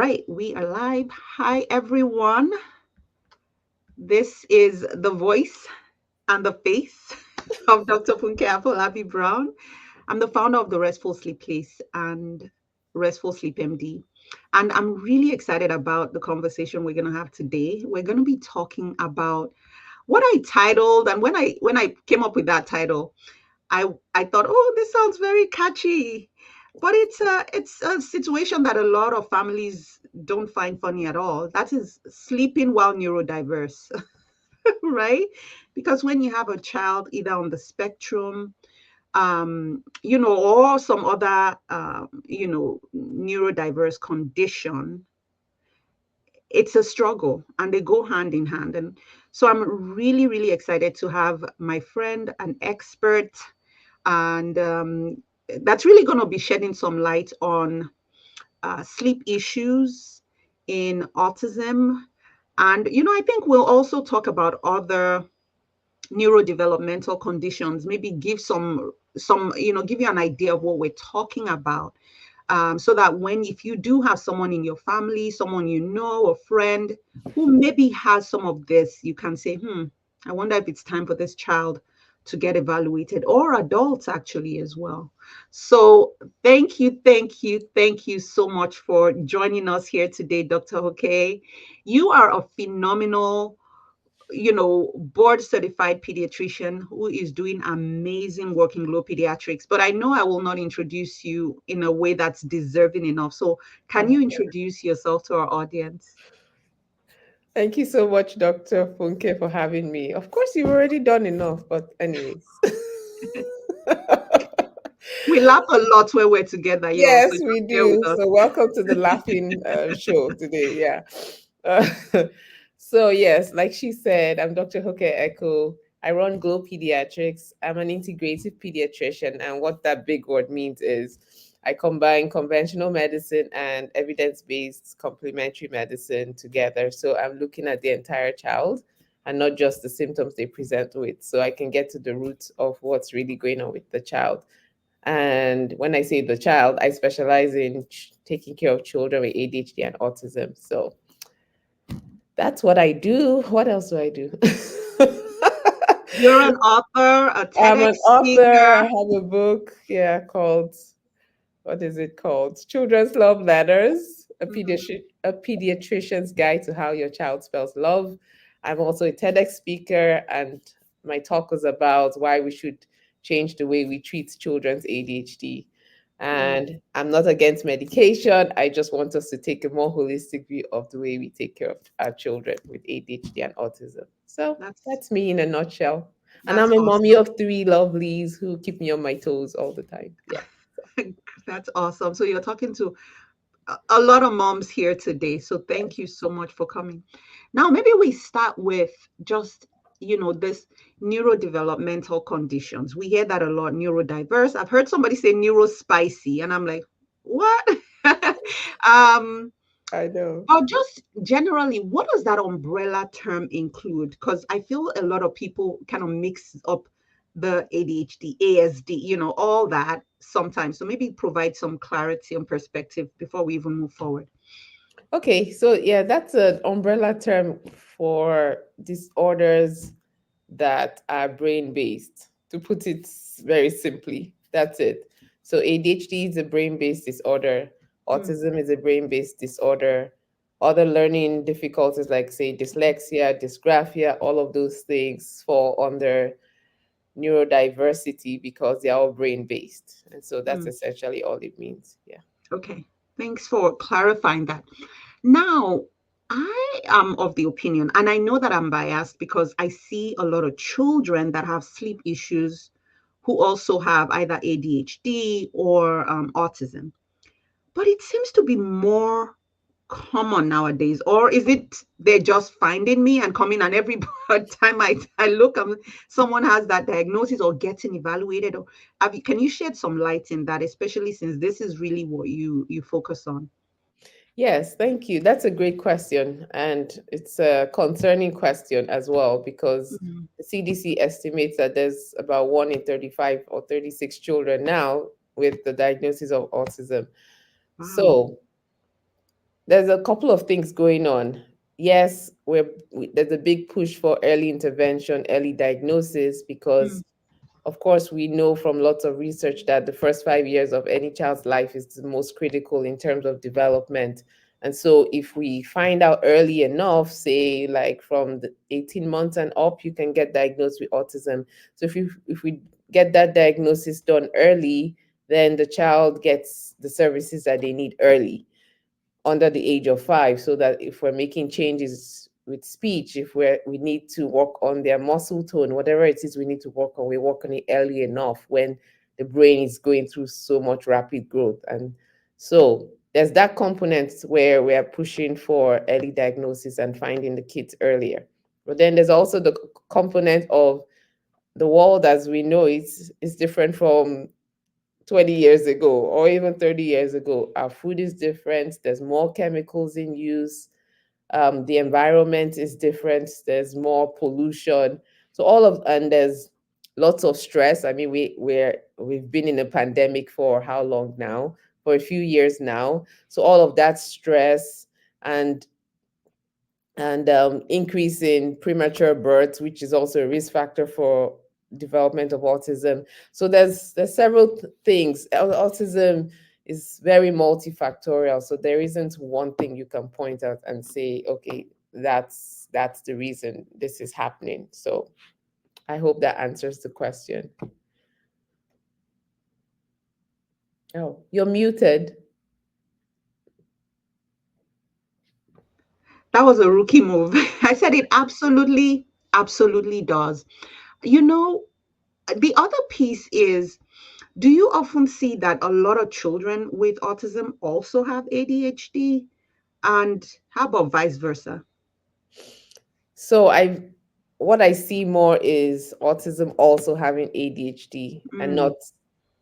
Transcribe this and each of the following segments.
right, we are live. Hi, everyone. This is the voice and the face of Dr. Funke Afolabi-Brown. I'm the founder of the Restful Sleep Place and Restful Sleep MD. And I'm really excited about the conversation we're going to have today. We're going to be talking about what I titled, and when I came up with that title, I thought, oh, this sounds very catchy, but it's a situation that a lot of families don't find funny at all. That is sleeping while neurodiverse, right? Because when you have a child either on the spectrum, or some other, neurodiverse condition, it's a struggle and they go hand in hand. And so I'm really, really excited to have my friend, an expert, and that's really going to be shedding some light on sleep issues in autism. And, I think we'll also talk about other neurodevelopmental conditions, maybe give give you an idea of what we're talking about. So that if you do have someone in your family, someone a friend who maybe has some of this, you can say, I wonder if it's time for this child to get evaluated, or adults actually as well. So thank you, thank you, thank you so much for joining us here today, Dr. Hokehe. You are a phenomenal, board certified pediatrician who is doing amazing work in Glow Pediatrics. But I know I will not introduce you in a way that's deserving enough. So can you introduce yourself to our audience? Thank you so much, Dr. Funke, for having me. Of course, you've already done enough, but anyways. We laugh a lot when we're together, y'all. So Yes, just we bear with do. us. So welcome to the laughing show today. Yeah. Uh, so yes, like she said, I'm Dr. Hokehe Eko. I run Glow Pediatrics. I'm an integrative pediatrician, and what that big word means is I combine conventional medicine and evidence-based complementary medicine together. So I'm looking at the entire child and not just the symptoms they present with. So I can get to the root of what's really going on with the child. And when I say the child, I specialize in taking care of children with ADHD and autism. So that's what I do. What else do I do? You're an author, a I'm TEDx an author. speaker. I have a book, yeah, called, what is it called? Children's Love Letters, Mhm. a pediatrician's guide to how your child spells love. I'm also a TEDx speaker, and my talk was about why we should change the way we treat children's ADHD. Mm, And I'm not against medication. I just want us to take a more holistic view of the way we take care of our children with ADHD and autism. So that's that's me in a nutshell. And that's I'm a mommy awesome. of three lovelies who keep me on my toes all the time. Yeah. That's awesome. So you're talking to a lot of moms here today. So thank you so much for coming. Now, maybe we start with just, this neurodevelopmental conditions. We hear that a lot, neurodiverse. I've heard somebody say neurospicy, and I'm like, what? um, I know. or just generally, what does that umbrella term include? Because I feel a lot of people kind of mix up the ADHD, ASD, all that sometimes. So maybe provide some clarity and perspective before we even move forward. Okay, so yeah, that's an umbrella term for disorders that are brain based. To put it very simply, that's it. So ADHD is a brain based disorder, Mm, autism is a brain based disorder, other learning difficulties like, say, dyslexia, dysgraphia, all of those things fall under neurodiversity because they're all brain based. And so that's mm. essentially all it means. Yeah. Okay. Thanks for clarifying that. Now, I am of the opinion, and I know that I'm biased because I see a lot of children that have sleep issues who also have either ADHD or autism. But it seems to be more common nowadays. Or is it they're just finding me and coming, and every time I look, someone has that diagnosis or getting evaluated? Or can you shed some light in that, especially since this is really what you focus on? Yes, thank you. That's a great question. And it's a concerning question as well because Mhm. the CDC estimates that there's about 1 in 35 or 36 children now with the diagnosis of autism. Wow. So There's a couple of things going on. Yes, there's a big push for early intervention, early diagnosis, Mm, because of course, we know from lots of research that the first 5 years of any child's life is the most critical in terms of development. And so, if we find out early enough, say like from the 18 months and up, you can get diagnosed with autism. So, if we get that diagnosis done early, then the child gets the services that they need early under the age of 5, so that if we're making changes with speech, if we need to work on their muscle tone, whatever it is we need to work on, we work on it early enough when the brain is going through so much rapid growth. And so there's that component where we are pushing for early diagnosis and finding the kids earlier. But then there's also the component of the world as we know it is different from 20 years ago or even 30 years ago. Our food is different, there's more chemicals in use, the environment is different, there's more pollution. So and there's lots of stress. I mean, we've been in a pandemic for how long now? For a few years now. So all of that stress and increase in premature births, which is also a risk factor for development of autism. So there's several things. Autism is very multifactorial. So there isn't one thing you can point out and say, okay, that's the reason this is happening. So I hope that answers the question. Oh, you're muted. that was a rookie move. I said it absolutely, absolutely does. You know, the other piece is, do you often see that a lot of children with autism also have ADHD? And how about vice versa? So what I see more is autism also having ADHD, and not Mm,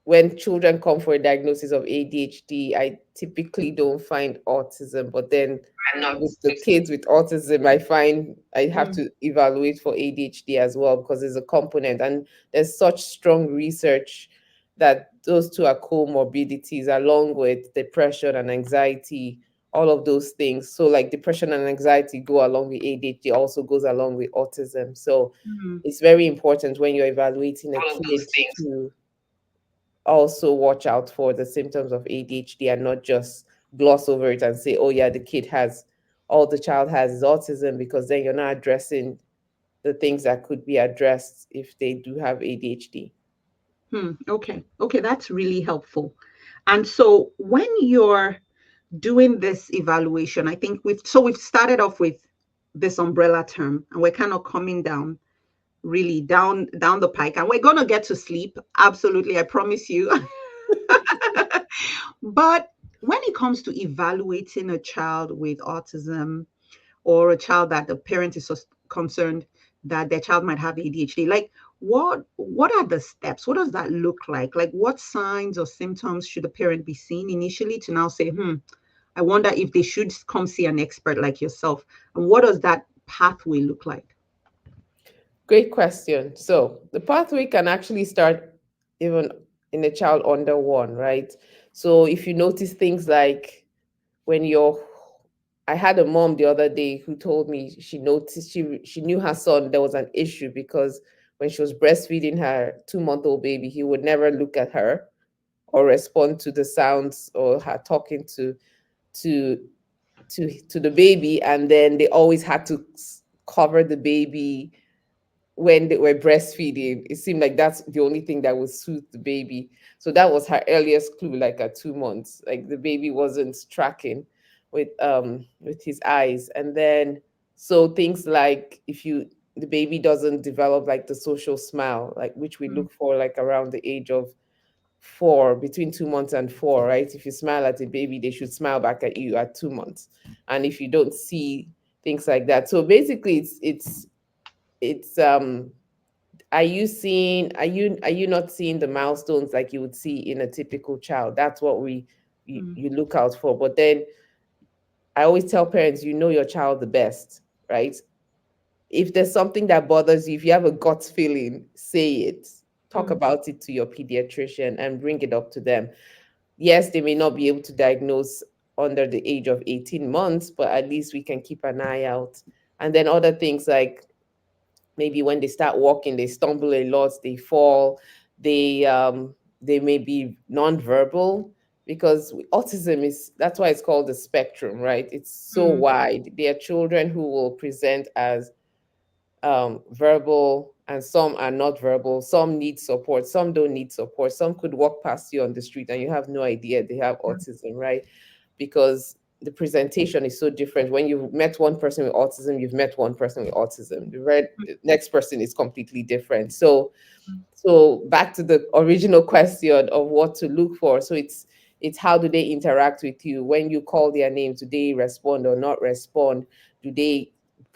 when children come for a diagnosis of ADHD, I typically don't find autism, but then and not. with the kids with autism, I find I have Mm, to evaluate for ADHD as well because there's a component, and there's such strong research that those two are comorbidities along with depression and anxiety, all of those things. So like depression and anxiety go along with ADHD, also goes along with autism. So mm, it's very important when you're evaluating a all of those kid things. to also watch out for the symptoms of ADHD and not just gloss over it and say, oh, yeah, the kid has, all the child has is autism, because then you're not addressing the things that could be addressed if they do have ADHD. Okay. Okay, that's really helpful. And so when you're doing this evaluation, I think we've started off with this umbrella term, and we're kind of coming down, really down the pike, and we're gonna get to sleep. Absolutely, I promise you. But when it comes to evaluating a child with autism, or a child that the parent is concerned that their child might have ADHD, like what are the steps? What does that look like? Like what signs or symptoms should the parent be seeing initially to now say, I wonder if they should come see an expert like yourself? And what does that pathway look like? Great question. So the pathway can actually start even in a child under 1, right? So if you notice things like when you're I had a mom the other day who told me she noticed she knew her son there was an issue because when she was breastfeeding her 2-month-old baby, he would never look at her or respond to the sounds or her talking to to the baby, and then they always had to cover the baby when they were breastfeeding. It seemed like that's the only thing that would soothe the baby. So that was her earliest clue, like at 2 months. Like the baby wasn't tracking with his eyes. And then so things like if you the baby doesn't develop like the social smile, like which we Mm, look for like around the age of 4, between 2 months and 4, right? If you smile at a baby, they should smile back at you at 2 months. And if you don't see things like that. So basically it's are you not seeing the milestones like you would see in a typical child? That's what mm, you look out for. But then I always tell parents, you know your child the best, right? If there's something that bothers you, if you have a gut feeling, say it. Talk mm, about it to your pediatrician and bring it up to them. Yes, they may not be able to diagnose under the age of 18 months, but at least we can keep an eye out. And then other things like maybe when they start walking, they stumble a lot, they fall, they may be nonverbal, because autism is, that's why it's called the spectrum, right? It's so Mm, wide. There are children who will present as verbal, and some are not verbal. Some need support, some don't need support. Some could walk past you on the street and you have no idea they have autism, right? Because the presentation is so different. When you've met one person with autism, you've met one person with autism. The next person is completely different. So back to the original question of what to look for. So it's how do they interact with you when you call their name? Do they respond or not respond? Do they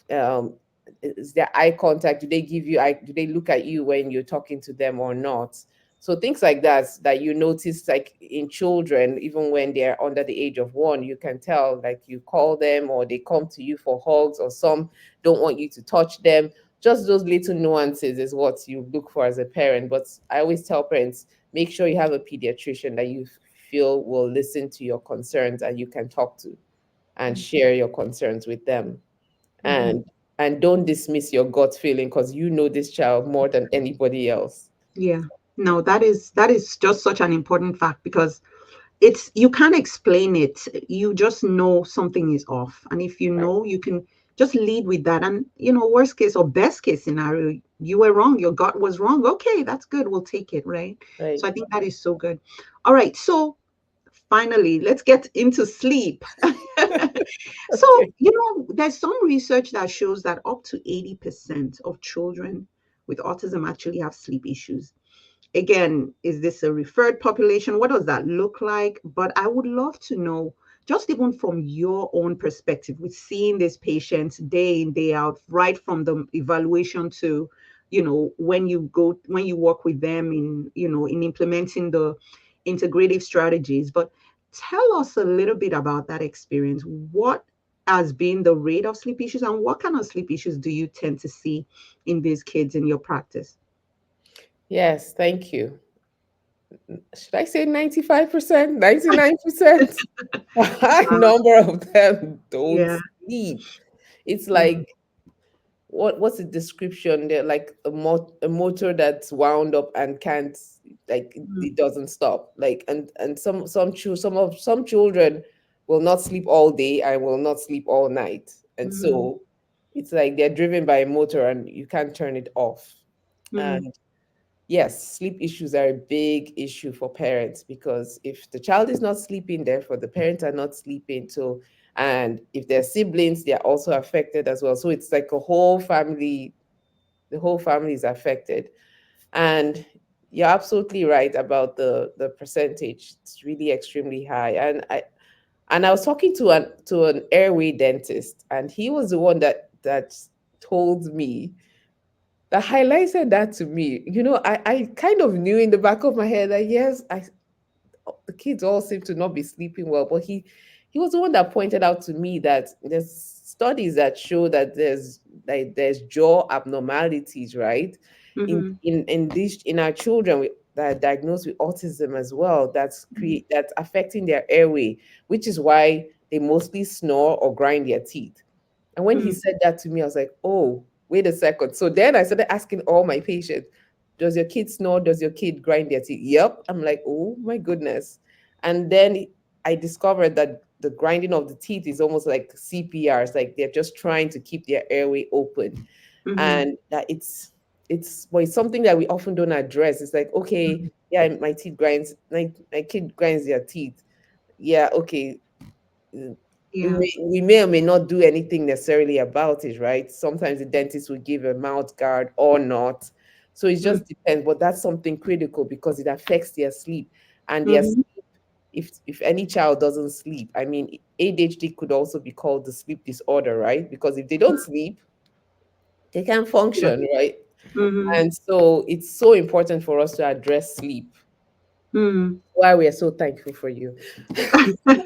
um, is there eye contact? Do they give you eye? Do they look at you when you're talking to them or not? So things like that you notice, like in children, even when they're under the age of 1, you can tell, like you call them or they come to you for hugs, or some don't want you to touch them. Just those little nuances is what you look for as a parent. But I always tell parents, make sure you have a pediatrician that you feel will listen to your concerns and you can talk to and share your concerns with them. mhm. And don't dismiss your gut feeling, because you know this child more than anybody else. Yeah. No, that is just such an important fact because it's you can't explain it. You just know something is off. And if you Right. know, you can just lead with that. And worst case or best case scenario, you were wrong. Your gut was wrong. Okay, that's good. We'll take it, right? Right. So I think that is so good. All right. So finally, let's get into sleep. So, Okay. there's some research that shows that up to 80% of children with autism actually have sleep issues. Again, is this a referred population? What does that look like? But I would love to know, just even from your own perspective, with seeing these patients day in, day out, right from the evaluation to, when you work with them in implementing the integrative strategies. But tell us a little bit about that experience. What has been the rate of sleep issues, and what kind of sleep issues do you tend to see in these kids in your practice? Yes, thank you. Should I say 95%, 99%? A high Wow. number of them don't Yeah. sleep. It's Mm, like, what's the description? They're like a motor that's wound up and can't, like mm, it doesn't stop. Like, and some children will not sleep all day and will not sleep all night. And mm, so it's like they're driven by a motor and you can't turn it off. mm, And yes, sleep issues are a big issue for parents, because if the child is not sleeping, therefore the parents are not sleeping. So, and if they're siblings, they're also affected as well. So it's like a whole family, the whole family is affected. And you're absolutely right about the percentage. It's really extremely high. And I was talking to an airway dentist, and he was the one that told me, that highlighted that to me. I kind of knew in the back of my head that yes, the kids all seem to not be sleeping well, but he was the one that pointed out to me that there's studies that show that there's jaw abnormalities, right? In mhm, in in this in our children that are diagnosed with autism as well, mhm, that's affecting their airway, which is why they mostly snore or grind their teeth. And when he mm, said that to me, I was like, oh, wait a second. So then I started asking all my patients, does your kid snore? Does your kid grind their teeth? Yep. I'm like, oh my goodness. And then I discovered that the grinding of the teeth is almost like CPR. It's like they're just trying to keep their airway open. mhm, And that but it's something that we often don't address. It's like, okay, mhm. yeah, my kid grinds their teeth. Yeah, okay, Yeah. we may or may not do anything necessarily about it, right? Sometimes the dentist will give a mouth guard or not. So it Mm, just depends. But that's something critical because it affects their sleep. And their mhm. sleep, if any child doesn't sleep, I mean, ADHD could also be called the sleep disorder, right? Because if they don't sleep, they can't Yeah. function, right? Mhm. And so it's so important for us to address sleep. Mm. Why we are so thankful for you.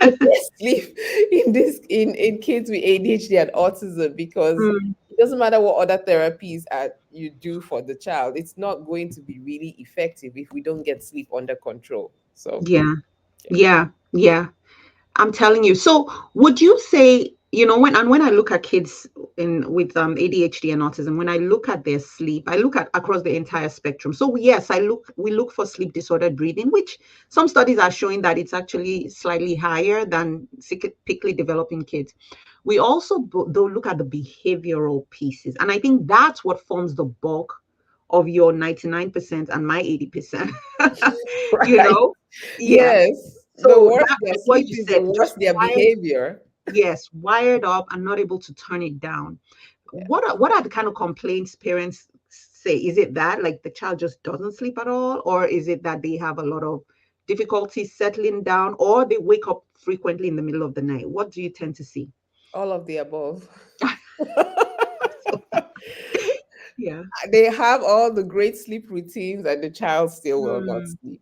Address sleep in kids with ADHD and autism, because Mm. it doesn't matter what other therapies you do for the child, it's not going to be really effective if we don't get sleep under control. So Yeah. yeah. Yeah. Yeah. I'm telling you. So, would you say, when I look at kids in with ADHD and autism, when I look at their sleep, I look at across the entire spectrum. So, yes, we look for sleep disordered breathing, which some studies are showing that it's actually slightly higher than typically developing kids. We also though look at the behavioral pieces, and I think that's what forms the bulk of your 99% and my 80%. you Right. know, yeah. Yes. The So worse that, their like what sleep you is, the said, worse just their wired, behavior. yes, wired up and not able to turn it down. Yeah. What are the kind of complaints parents say? Is it that like the child just doesn't sleep at all, or is it that they have a lot of difficulty settling down, or they wake up frequently in the middle of the night? What do you tend to see? All of the above. Yeah. They have all the great sleep routines, and the child still will not Mm, sleep.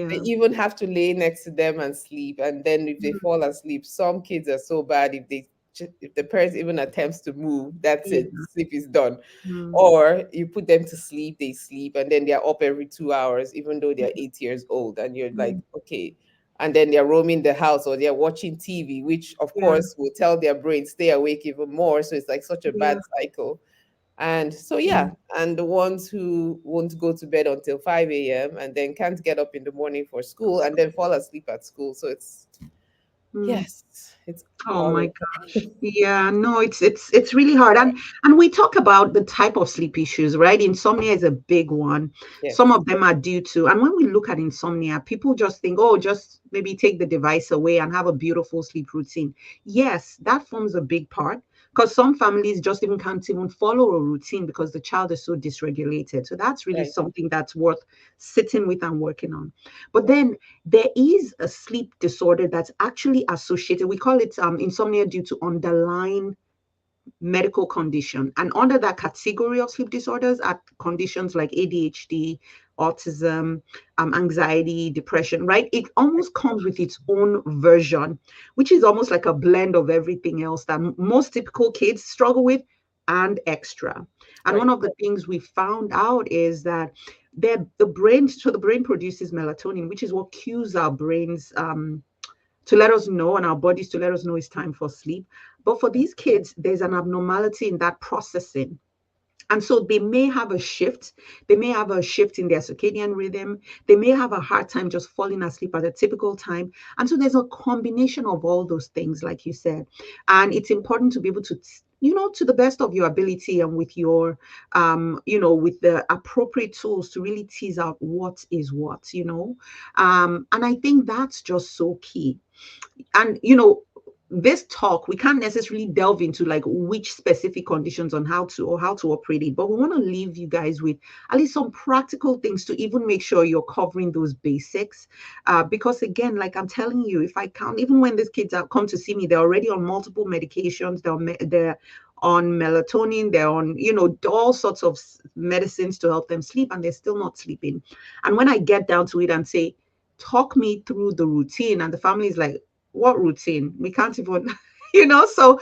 They yeah. even have to lay next to them and sleep. And then if they Mm, fall asleep, some kids are so bad, if the parent even attempts to move, that's it. yeah. Sleep is done. Mm, Or you put them to sleep, they sleep, and then they're up every 2 hours, even though they're 8 years old. And you're like, mm, okay. And then they're roaming the house or they're watching TV, which of yeah. course will tell their brain stay awake even more. So it's like such a bad Yeah. cycle. And so, yeah, Mm, and the ones who won't go to bed until 5 a.m. and then can't get up in the morning for school and then fall asleep at school. So it's, mm. yes, it's Oh my all. gosh. Yeah, no, it's really hard. And we talk about the type of sleep issues, right? Insomnia is a big one. Some Yes, of them are due to, and when we look at insomnia, people just think, oh, just maybe take the device away and have a beautiful sleep routine. Yes, that forms a big part because some families just even can't even follow a routine because the child is so dysregulated. So that's really right. something that's worth sitting with and working on. But Yeah. then there is a sleep disorder that's actually associated. We call it insomnia due to underlying medical condition. And under that category of sleep disorders are conditions like ADHD, autism, anxiety, depression, right? It almost comes with its own version, which is almost like a blend of everything else that most typical kids struggle with and extra. And one Right. of the things we found out is that the brain produces melatonin, which is what cues our brains to let us know and our bodies to let us know it's time for sleep. But for these kids, there's an abnormality in that processing. And so they may have a shift. They may have a shift in their circadian rhythm. They may have a hard time just falling asleep at a typical time. And so there's a combination of all those things, like you said. And it's important to be able to, to the best of your ability and with your, with the appropriate tools to really tease out what is what. And I think that's just so key. And this talk, we can't necessarily delve into like which specific conditions on how to operate it, but we want to leave you guys with at least some practical things to even make sure you're covering those basics. Because again, like I'm telling you, if I count, even when these kids come to see me, they're already on multiple medications. They're on melatonin, they're on all sorts of medicines to help them sleep, and they're still not sleeping. And when I get down to it and say, talk me through the routine, and the family is like, what routine? We can't even, so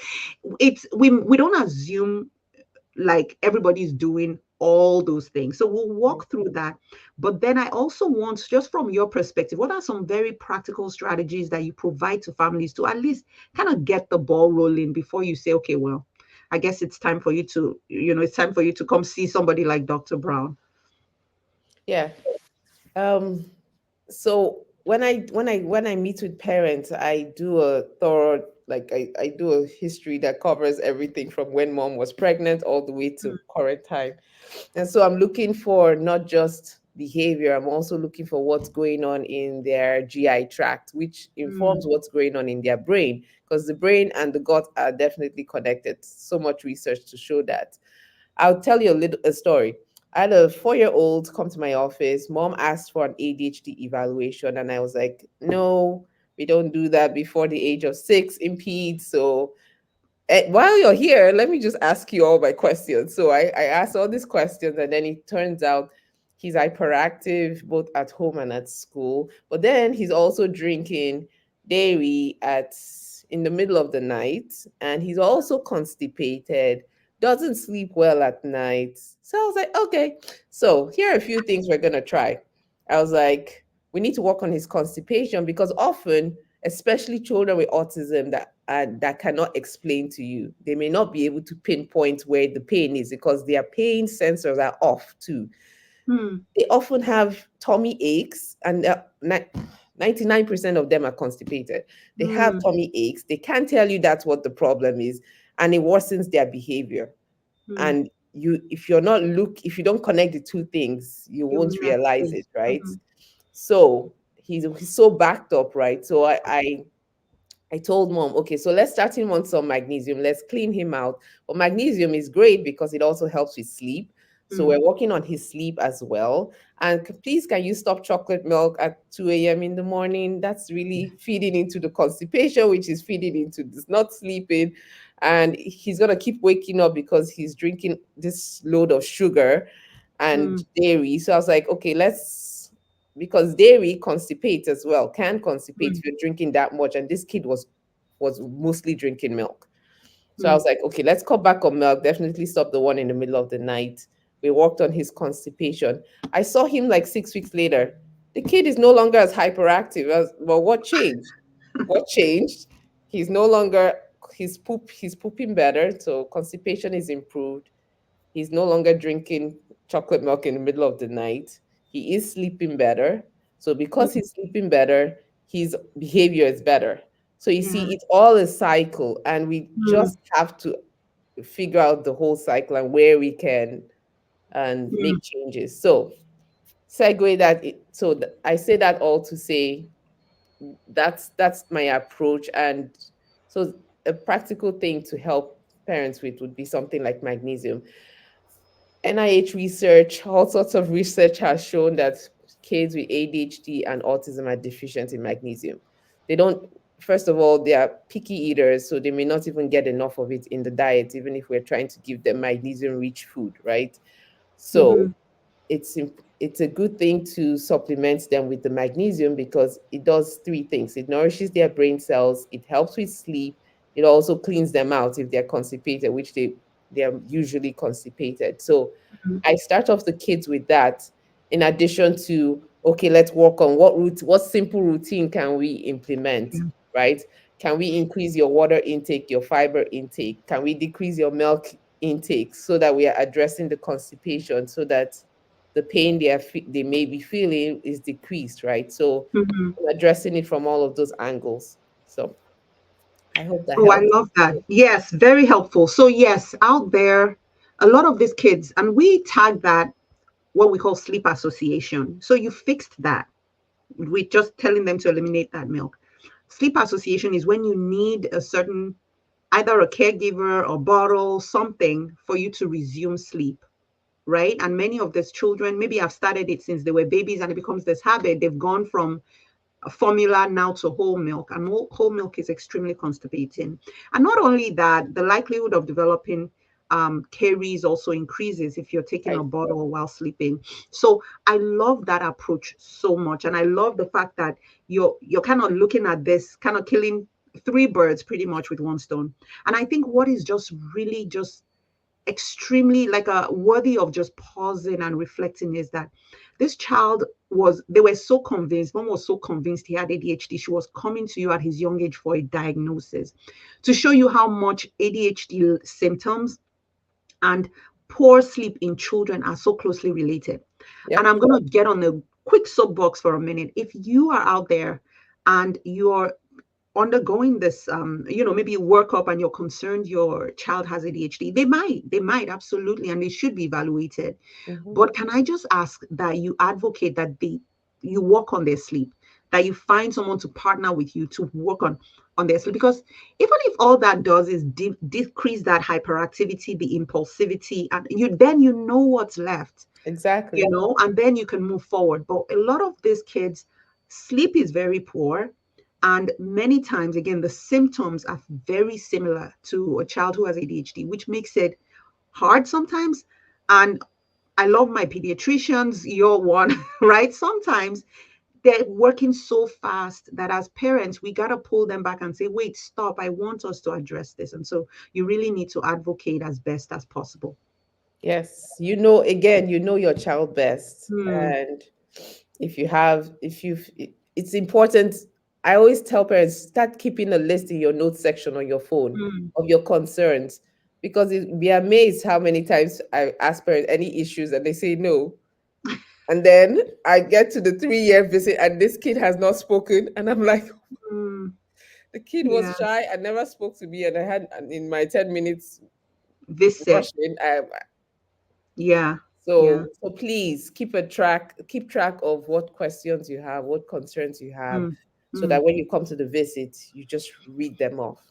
we don't assume like everybody's doing all those things. So we'll Right. walk through that. But then I also want, just from your perspective, what are some very practical strategies that you provide to families to at least kind of get the ball rolling before you say, okay, well, I guess it's time for you to, it's time for you to come see somebody like Dr. Brown. Yeah. Um, so when I meet with parents, I do a thorough, like I do a history that covers everything from when mom was pregnant all the way to current time. And so I'm looking for not just behavior, I'm also looking for what's going on in their GI tract, which informs Mm, what's going on in their brain, because the brain and the gut are definitely connected. So much research to show that. I'll tell you a story. I had a 4 year old come to my office. Mom asked for an ADHD evaluation, and I was like, no, we don't do that before the age of 6 in peds. So while you're here, let me just ask you all my questions. So I asked all these questions, and then it turns out he's hyperactive both at home and at school. But then he's also drinking dairy at in the middle of the night, and he's also constipated, doesn't sleep well at night. So I was like, okay, so here are a few things we're gonna try. I was like, we need to work on his constipation because often especially children with autism that cannot explain to you. They may not be able to pinpoint where the pain is because their pain sensors are off too. Mm. They often have tummy aches, and 99% of them are constipated. They have Mm. tummy aches. They can't tell you that's what the problem is, and it worsens their behavior. Mm. And if you don't connect the two things, you You won't mess realize it, this. right? Mhm. So he's so backed up, right? So I told mom, okay, so let's start him on some magnesium. Let's clean him out. But magnesium is great because it also helps with sleep. So Mm. we're working on his sleep as well. And please, can you stop chocolate milk at 2 a.m. in the morning? That's really feeding into the constipation, which is feeding into this not sleeping. And he's going to keep waking up because he's drinking this load of sugar and Mm. dairy. So I was like, okay, because dairy constipates as well, can constipate Mm. if you're drinking that much. And this kid was mostly drinking milk. So I Mm. was like, okay, let's cut back on milk. Definitely stop the one in the middle of the night. We worked on his constipation. I saw him like 6 weeks later. The kid is no longer as hyperactive. Well, what changed? What changed? He's no longer he's pooping better. So constipation is improved. He's no longer drinking chocolate milk in the middle of the night. He is sleeping better. So because Mm. he's sleeping better, his behavior is better. So you Yeah. see, it's all a cycle, and we Mm. just have to figure out the whole cycle and where we can and Mm. make changes. So segue I say that all to say that's my approach. And so a practical thing to help parents with would be something like magnesium. NIH research, all sorts of research has shown that kids with ADHD and autism are deficient in magnesium. They don't, first of all, they are picky eaters, so they may not even get enough of it in the diet, even if we're trying to give them magnesium rich food, right? So Mhm. it's a good thing to supplement them with the magnesium because it does three things. It nourishes their brain cells, it helps with sleep, it also cleans them out if they're constipated, which they're usually constipated. So Mhm. I start off the kids with that, in addition to, okay, let's work on what simple routine can we implement, Yeah. right? Can we increase your water intake, your fiber intake? Can we decrease your milk intake so that we are addressing the constipation, so that the pain they may be feeling is decreased, right? So Mhm. I'm addressing it from all of those angles. So I hope that Oh, I helps. love that. Yes, very helpful. So, yes, out there, a lot of these kids, and we tag that what we call sleep association. So, you fixed that with just telling them to eliminate that milk. Sleep association is when you need a certain, either a caregiver or bottle, something for you to resume sleep, right? And many of these children maybe have started it since they were babies and it becomes this habit. They've gone from a formula now to whole milk, and whole milk is extremely constipating. And not only that, the likelihood of developing caries also increases if you're taking a Right. bottle while sleeping. So I love that approach so much, and I love the fact that you're kind of looking at this, kind of killing three birds pretty much with one stone. And I think what is just really just extremely like a worthy of just pausing and reflecting is that this child was they were so convinced, mom was so convinced he had ADHD, she was coming to you at his young age for a diagnosis to show you how much ADHD symptoms and poor sleep in children are so closely related. And Yep. I'm going to get on a quick soapbox for a minute. If you are out there and you're undergoing this maybe workup and you're concerned your child has ADHD, they might absolutely, and they should be evaluated. Hmm. But can I just ask that you advocate that you work on their sleep, that you find someone to partner with you to work on their sleep, because even if all that does is decrease that hyperactivity, the impulsivity, and you know what's left, Exactly. and then you can move forward. But a lot of these kids, sleep is very poor. And many times, again, the symptoms are very similar to a child who has ADHD, which makes it hard sometimes. And I love my pediatricians, you're one, right? Sometimes they're working so fast that as parents, we got to pull them back and say, wait, stop. I want us to address this. And so you really need to advocate as best as possible. Yes. Again, you know your child best. Hmm. And if you have, if you've, it's important. I always tell parents, start keeping a list in your notes section on your phone Mm. of your concerns, because you'd be amazed how many times I ask parents any issues and they say no. And then I get to the 3 year visit and this kid has not spoken. And I'm like, Mm. the kid Yeah. was shy and never spoke to me. And I had, in my 10 minutes Visit. rushing, Yeah. Yeah. so please keep track of what questions you have, what concerns you have, Mm. so Mm. that when you come to the visit, you just read them off,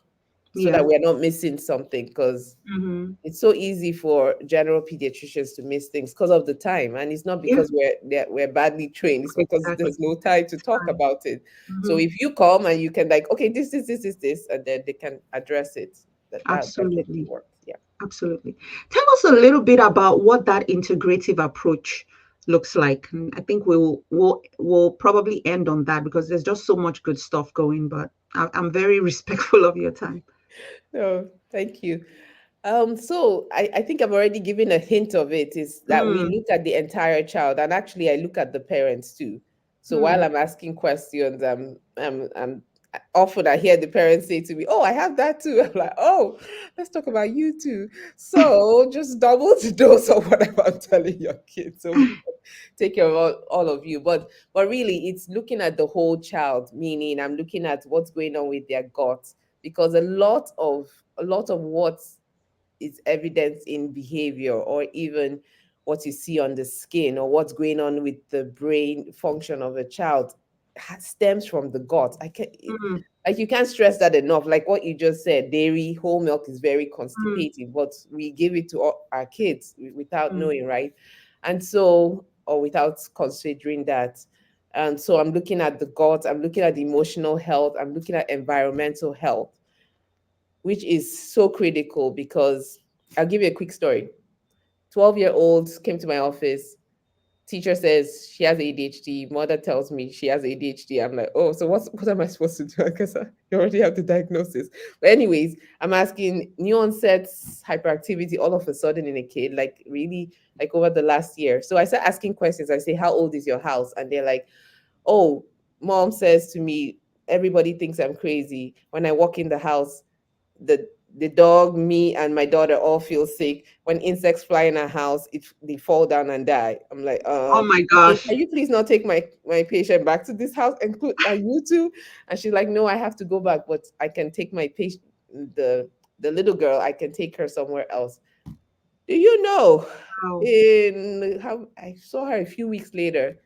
so that Yeah. we're not missing something. Because Mm-hmm. it's so easy for general pediatricians to miss things because of the time, and it's not Yeah. because we're badly trained. It's because Exactly. there's no time to talk Fine. about it. So Mm-hmm. if you come and you can, like, okay, this, and then they can address it, that definitely Absolutely. works. Yeah. Absolutely. Tell us a little bit about what that integrative approach looks like. And I think we'll probably end on that because there's just so much good stuff going. But I'm very respectful of your time. Oh, thank you. So I think I've already given a hint of it, is that we Mm. look at the entire child, and actually I look at the parents too. So while Mm. I'm asking questions, I'm often I hear the parents say to me, "Oh, I have that too." I'm like, "Oh, let's talk about you too." So just double the dose of whatever I'm telling your kids, so we can take care of all of you. But really, it's looking at the whole child. Meaning, I'm looking at what's going on with their gut, because a lot of what is evidence in behavior, or even what you see on the skin, or what's going on with the brain function of a child, stems from the gut. Mm. Like, you can't stress that enough. Like what you just said, dairy, whole milk is very Mm. constipating, but we give it to our kids without Mm. knowing, right? And so, or without considering that. And so I'm looking at the gut, I'm looking at the emotional health, I'm looking at environmental health, which is so critical. Because I'll give you a quick story. 12-year-old came to my office. Teacher says she has ADHD. Mother tells me she has ADHD. I'm like, oh, so what am I supposed to do? I guess you already have the diagnosis. But anyways, I'm asking new onset hyperactivity all of a sudden in a kid, like really, like over the last year. So I start asking questions. I say, how old is your house? And they're like, oh, mom says to me, everybody thinks I'm crazy. When I walk in the house, the dog, me, and my daughter all feel sick. When insects fly in our house, they fall down and die. I'm like, Oh my gosh. can you please not take my patient back to this house, and you too? And she's like, no, I have to go back, but I can take my patient, the little girl, I can take her somewhere else. Do you know? Wow. In how I saw her a few weeks later,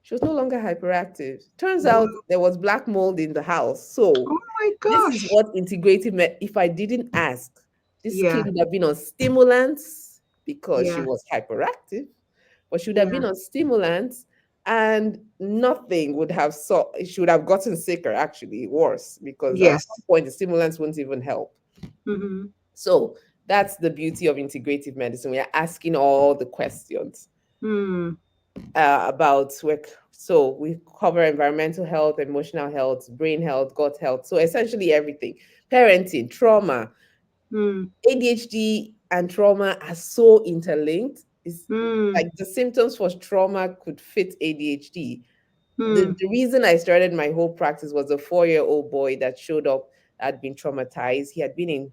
she was no longer hyperactive. Turns Wow. out there was black mold in the house. So Oh my this is gosh. what integrative if I didn't ask, this kid Yeah. would have been on stimulants because she Yeah. was hyperactive, but she would have Yeah. been on stimulants, and nothing would have she would have gotten sicker, actually worse, because at some Yes. point the stimulants wouldn't even help. Mm-hmm. So that's the beauty of integrative medicine. We are asking all the questions Mm. about work. So we cover environmental health, emotional health, brain health, gut health. So essentially everything. Parenting, trauma, Mm. ADHD and trauma are so interlinked. It's like Mm. the symptoms for trauma could fit ADHD. The, Mm. the reason I started my whole practice was a 4-year-old boy that showed up, had been traumatized. He had been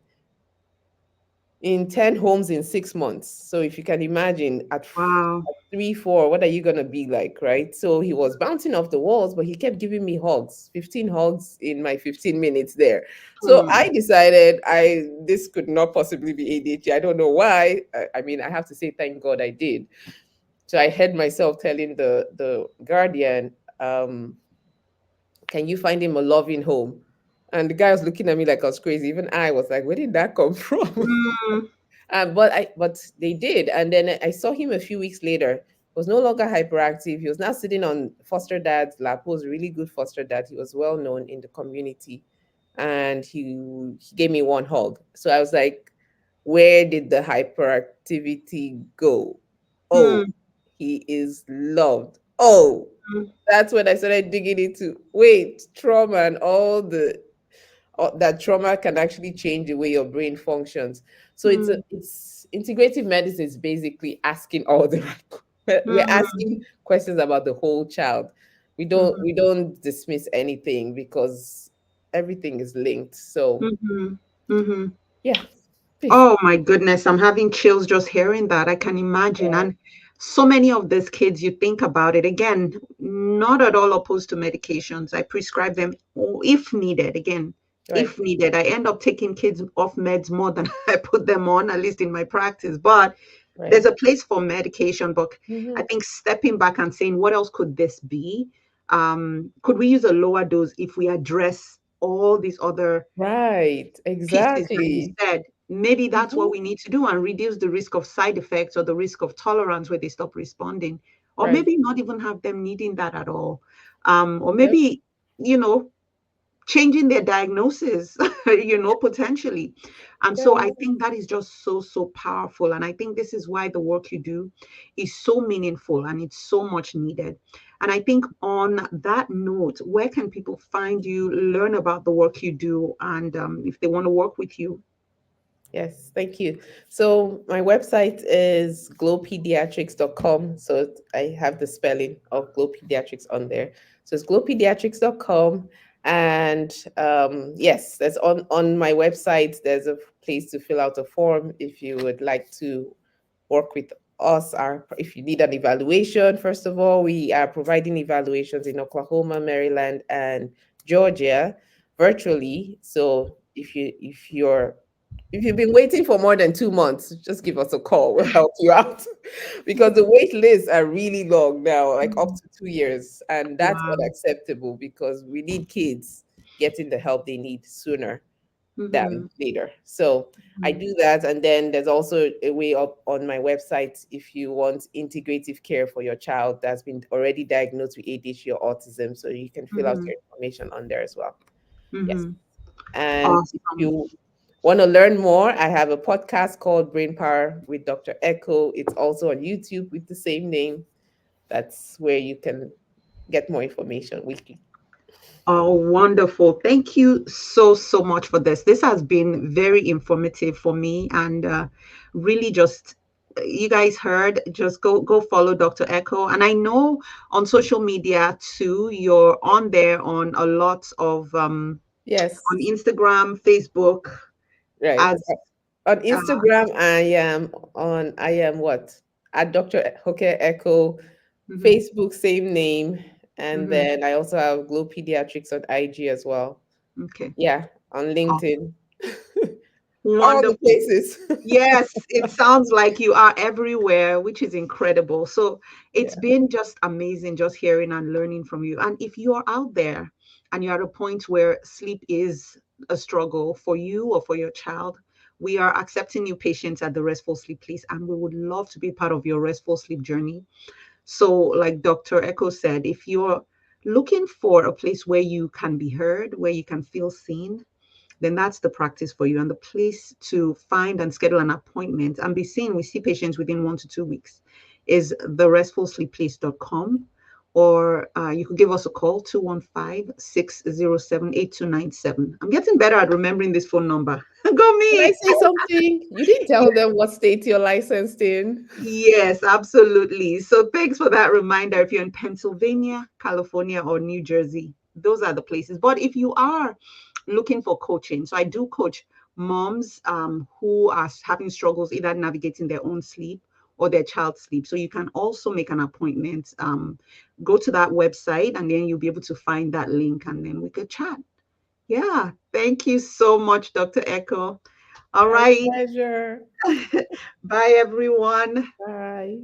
in 10 homes in 6 months. So if you can imagine, Wow. at 3, 4, what are you going to be like, right? So he was bouncing off the walls, but he kept giving me hugs, 15 hugs in my 15 minutes there. So Mm. I decided this could not possibly be ADHD. I don't know why. I mean, I have to say, thank God I did. So I heard myself telling the guardian, can you find him a loving home? And the guy was looking at me like I was crazy. Even I was like, where did that come from? Mm. But they did, and then I saw him a few weeks later. He was no longer hyperactive. He was now sitting on foster dad's lap. He was a really good foster dad. He was well known in the community, and he gave me one hug. So I was like, "Where did the hyperactivity go? Oh, Mm. he is loved. Oh, Mm. that's when I started digging into wait trauma and all that trauma can actually change the way your brain functions. So Mm. it's integrative medicine is basically asking all the right we're Mm. asking questions about the whole child. We don't dismiss anything because everything is linked. So Mm-hmm. Mm-hmm. yeah, please. Oh my goodness, I'm having chills just hearing that. I can imagine. Yeah, And so many of these kids, you think about it, again, not at all opposed to medications. I prescribe them if needed. Again, right, if needed. I end up taking kids off meds more than I put them on, at least in my practice. But there's right. a place for medication. But I Hmm. think stepping back and saying, what else could this be? Could we use a lower dose if we address all these other Right, pieces that you exactly. said? Maybe that's what Hmm. we need to do and reduce the risk of side effects or the risk of tolerance where they stop responding, or Right. maybe not even have them needing that at all. Or Yep. maybe, you know, changing their diagnosis, potentially. And so I Yeah. think that is just so, so powerful. And I think this is why the work you do is so meaningful and it's so much needed. And I think on that note, where can people find you, learn about the work you do, and if they want to work with you? Yes, thank you. So my website is glowpediatrics.com. So I have the spelling of Glow Pediatrics on there. So it's glowpediatrics.com. And yes, there's on my website, there's a place to fill out a form if you would like to work with us. If you need an evaluation, first of all, we are providing evaluations in Oklahoma, Maryland, and Georgia virtually. So if you've been waiting for more than 2 months, just give us a call. We'll help you out because the wait lists are really long now, like up Mhm. to 2 years. And that's Wow. unacceptable because we need kids getting the help they need sooner than Mhm. later. So I Mhm. do that. And then there's also a way up on my website if you want integrative care for your child that's been already diagnosed with ADHD or autism. So you can fill out Mhm. your information on there as well. Yes. Mhm. And if Awesome. you want to learn more, I have a podcast called Brain Power with Dr. Echo. It's also on YouTube with the same name. That's where you can get more information weekly. Oh, wonderful. Thank you so, so much for this. This has been very informative for me, and really just you guys heard, just go follow Dr. Echo. And I know on social media too, you're on there on a lot of on Yes, Instagram, Facebook right. as On uh, Instagram, I am what? At Dr. Hokehe Echo, mhm, Facebook, same name. And mhm. then I also have Glow Pediatrics on IG as well. Okay. Yeah, on Oh, LinkedIn. All the wonderful. places. Yes, it sounds like you are everywhere, which is incredible. So it's Yeah. been just amazing just hearing and learning from you. And if you are out there and you're at a point where sleep is a struggle for you or for your child, we are accepting new patients at the Restful Sleep Place, and we would love to be part of your restful sleep journey. So, like Dr. Echo said, if you're looking for a place where you can be heard, where you can feel seen, then that's the practice for you. And the place to find and schedule an appointment and be seen, we see patients within 1 to 2 weeks, is therestfulsleepplace.com. Or you could give us a call, 215-607-8297. I'm getting better at remembering this phone number. Go Can I me. say something? You didn't tell them what state you're licensed in. Yes, absolutely. So thanks for that reminder. If you're in Pennsylvania, California, or New Jersey, those are the places. But if you are looking for coaching, so I do coach moms who are having struggles either navigating their own sleep or their child's sleep. So you can also make an appointment. Go to that website and then you'll be able to find that link and then we could chat. Yeah. Thank you so much, Dr. Echo. All My right. pleasure. Bye, everyone. Bye.